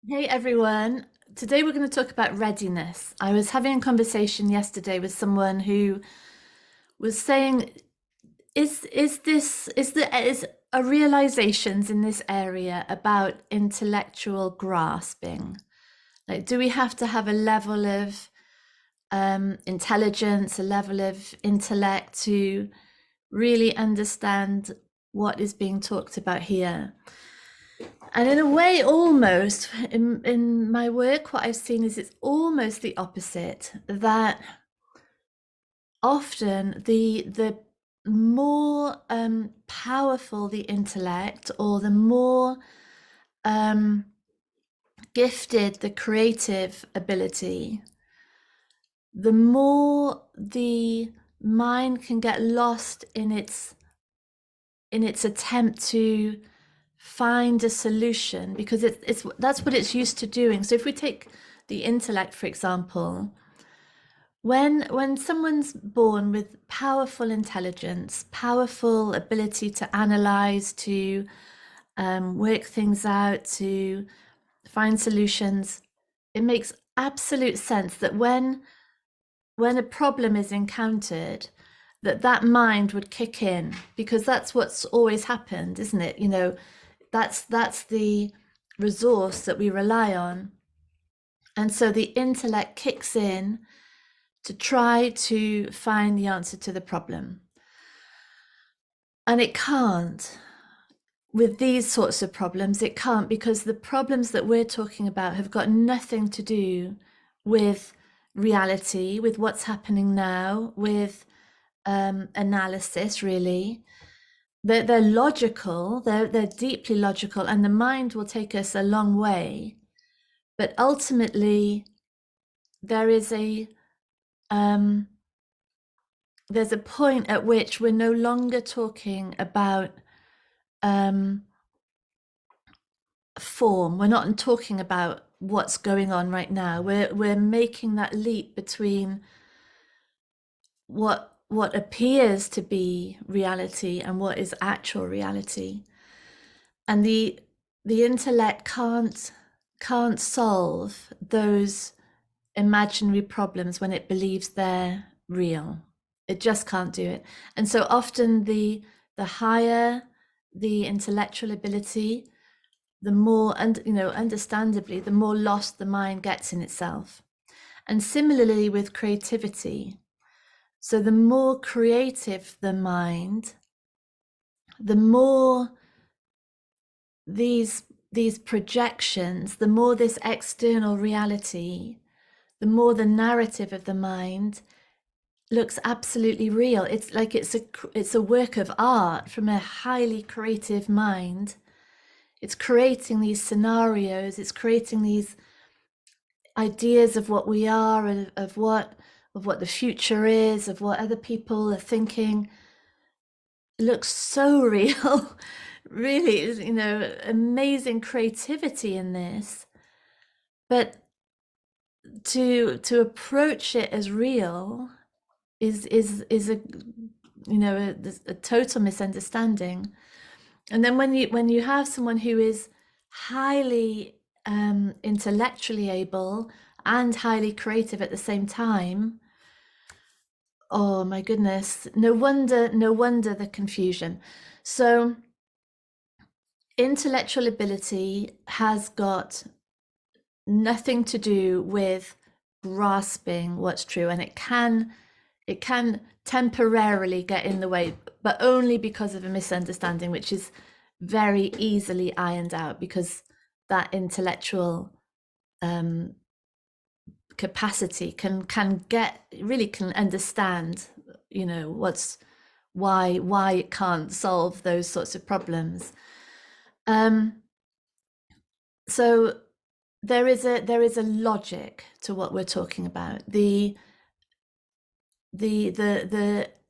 Hey everyone. Today we're going to talk about readiness. I was having a conversation yesterday with someone who was saying, is are realizations in this area about intellectual grasping? Like, do we have to have a level of intelligence, a level of intellect to really understand what is being talked about here? And in a way, almost in my work, what I've seen is it's almost the opposite. That often the more powerful the intellect, or the more um, gifted the creative ability, the more the mind can get lost in its attempt to find a solution, because it's that's what it's used to doing. So if we take the intellect, for example, when someone's born with powerful intelligence, powerful ability to analyze, to work things out, to find solutions, it makes absolute sense that when a problem is encountered, that mind would kick in, because that's what's always happened, isn't it? That's the resource that we rely on. And so the intellect kicks in to try to find the answer to the problem. And it can't. With these sorts of problems, it can't, because the problems that we're talking about have got nothing to do with reality, with what's happening now, with analysis, really. They're logical, they're deeply logical, and the mind will take us a long way. But ultimately, there is um, there's a point at which we're no longer talking about um, form. We're not talking about what's going on right now. We're making that leap between what appears to be reality and what is actual reality. And the intellect can't solve those imaginary problems when it believes they're real. It just can't do it. And so often the higher the intellectual ability, the more, and understandably, the more lost the mind gets in itself. And similarly with creativity. So the more creative the mind, the more these projections, the more this external reality, the more the narrative of the mind looks absolutely real. It's like it's a work of art from a highly creative mind. It's creating these scenarios, it's creating these ideas of what we are, and of what the future is, of what other people are thinking. It looks so real. Really, amazing creativity in this. But to approach it as real is a total misunderstanding. And then when you have someone who is highly intellectually able and highly creative at the same time, oh my goodness, no wonder the confusion. So intellectual ability has got nothing to do with grasping what's true, and it can temporarily get in the way, but only because of a misunderstanding, which is very easily ironed out, because that intellectual um, capacity can understand, what's why it can't solve those sorts of problems. Um, so there is a logic to what we're talking about. The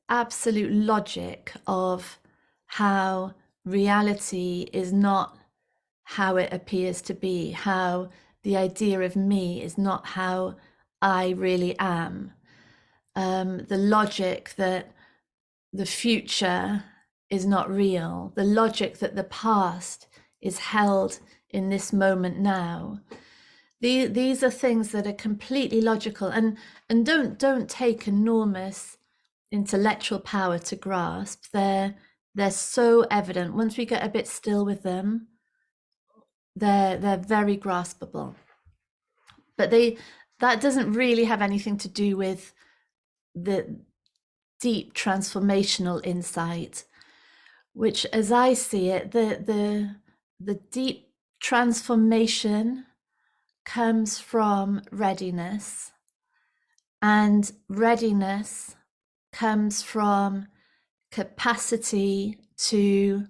absolute logic of how reality is not how it appears to be, how the idea of me is not how I really am. The logic that the future is not real, the logic that the past is held in this moment now. These are things that are completely logical, and don't take enormous intellectual power to grasp. They're so evident. Once we get a bit still with them, they're very graspable. But that doesn't really have anything to do with the deep transformational insight, which, as I see it, the deep transformation comes from readiness, and readiness comes from capacity to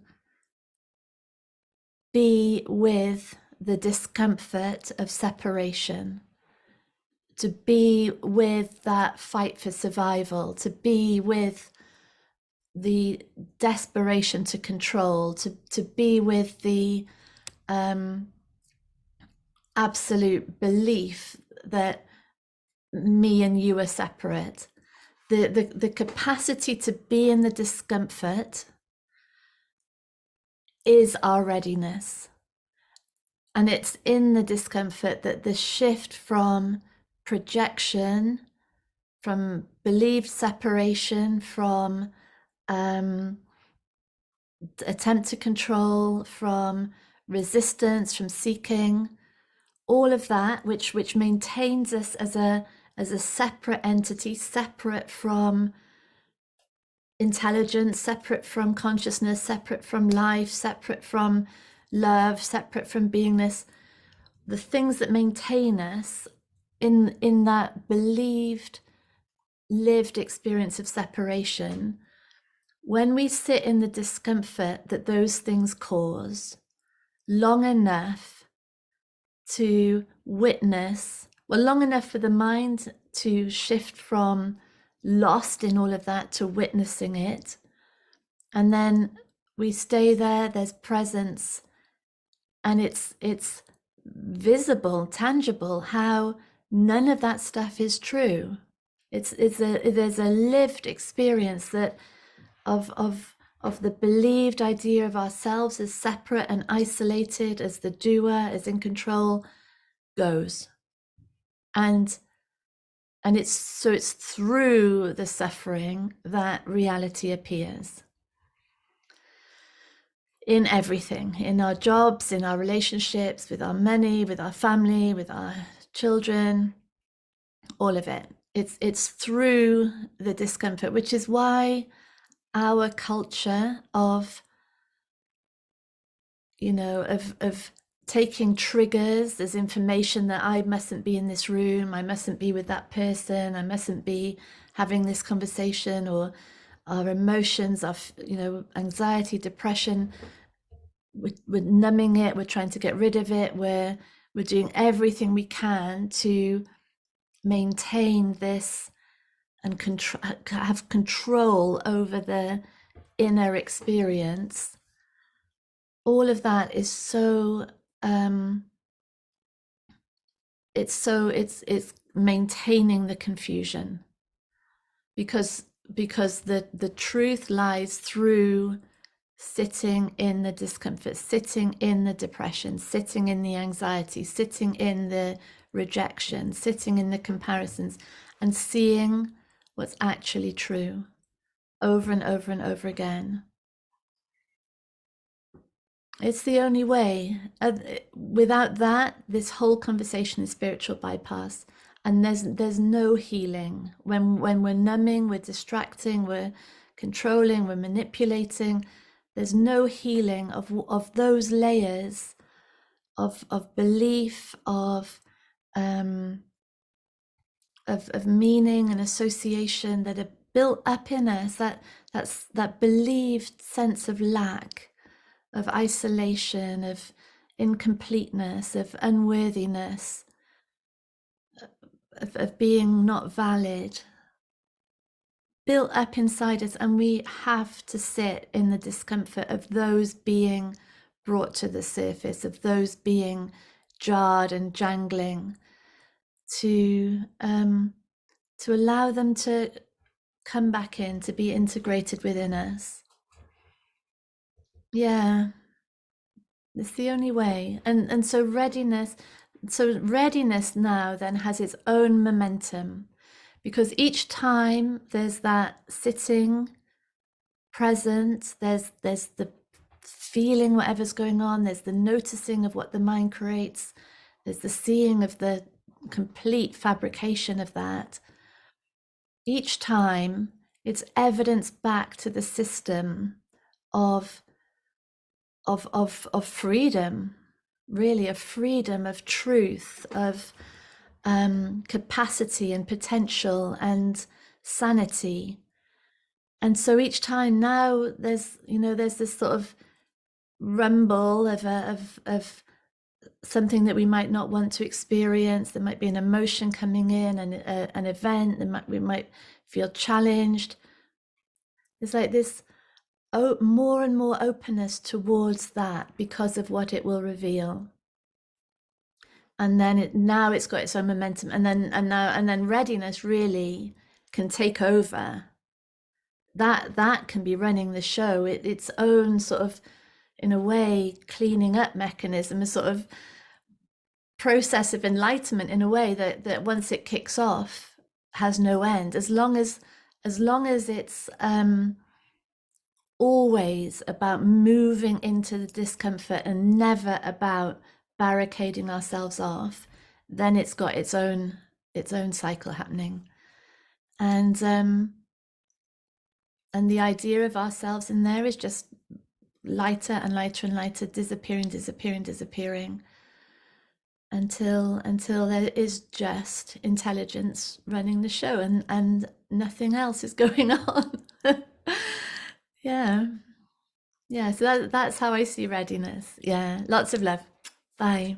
be with the discomfort of separation, to be with that fight for survival, to be with the desperation to control, to be with the absolute belief that me and you are separate. The capacity to be in the discomfort is our readiness. And it's in the discomfort that the shift from projection, from believed separation, from attempt to control, from resistance, from seeking, all of that which maintains us as a separate entity, separate from intelligence, separate from consciousness, separate from life, separate from love, separate from beingness. The things that maintain us in that believed, lived experience of separation, when we sit in the discomfort that those things cause long enough to witness, well, long enough for the mind to shift from lost in all of that to witnessing it, and then we stay there, there's presence, and it's visible, tangible, how none of that stuff is true. There's a lived experience that of the believed idea of ourselves as separate and isolated, as the doer, as in control, goes. And it's through the suffering that reality appears. In everything, in our jobs, in our relationships, with our money, with our family, with our children, all of it. It's through the discomfort, which is why our culture of taking triggers as information that I mustn't be in this room, I mustn't be with that person, I mustn't be having this conversation, or our emotions of anxiety, depression, we're numbing it, we're trying to get rid of it, we're doing everything we can to maintain this and have control over the inner experience. All of that is so it's maintaining the confusion, because the truth lies through sitting in the discomfort, sitting in the depression, sitting in the anxiety, sitting in the rejection, sitting in the comparisons, and seeing what's actually true over and over and over again. It's the only way. Without that, this whole conversation is spiritual bypass, and there's no healing. When we're numbing, we're distracting, we're controlling, we're manipulating, there's no healing of those layers of belief, of meaning and association that are built up in us, that believed sense of lack, of isolation, of incompleteness, of unworthiness, of being not valid, built up inside us. And we have to sit in the discomfort of those being brought to the surface, of those being jarred and jangling, to allow them to come back in, to be integrated within us. Yeah, it's the only way. And so readiness, so readiness now then has its own momentum, because each time there's that sitting present, there's the feeling whatever's going on, there's the noticing of what the mind creates, there's the seeing of the complete fabrication of that. Each time it's evidence back to the system of freedom, really, of freedom, of truth, of capacity and potential and sanity. And so each time now there's this sort of rumble of something that we might not want to experience. There might be an emotion coming in, and an event that we might feel challenged. There's like this more and more openness towards that because of what it will reveal. And then now it's got its own momentum, and then readiness really can take over. That can be running the show, its own sort of, in a way, cleaning up mechanism, a sort of process of enlightenment, in a way that once it kicks off has no end, as long as it's always about moving into the discomfort and never about barricading ourselves off. Then it's got its own cycle happening. And the idea of ourselves in there is just lighter and lighter and lighter, disappearing until there is just intelligence running the show, and nothing else is going on. Yeah. Yeah, so that's how I see readiness. Yeah, lots of love. Bye.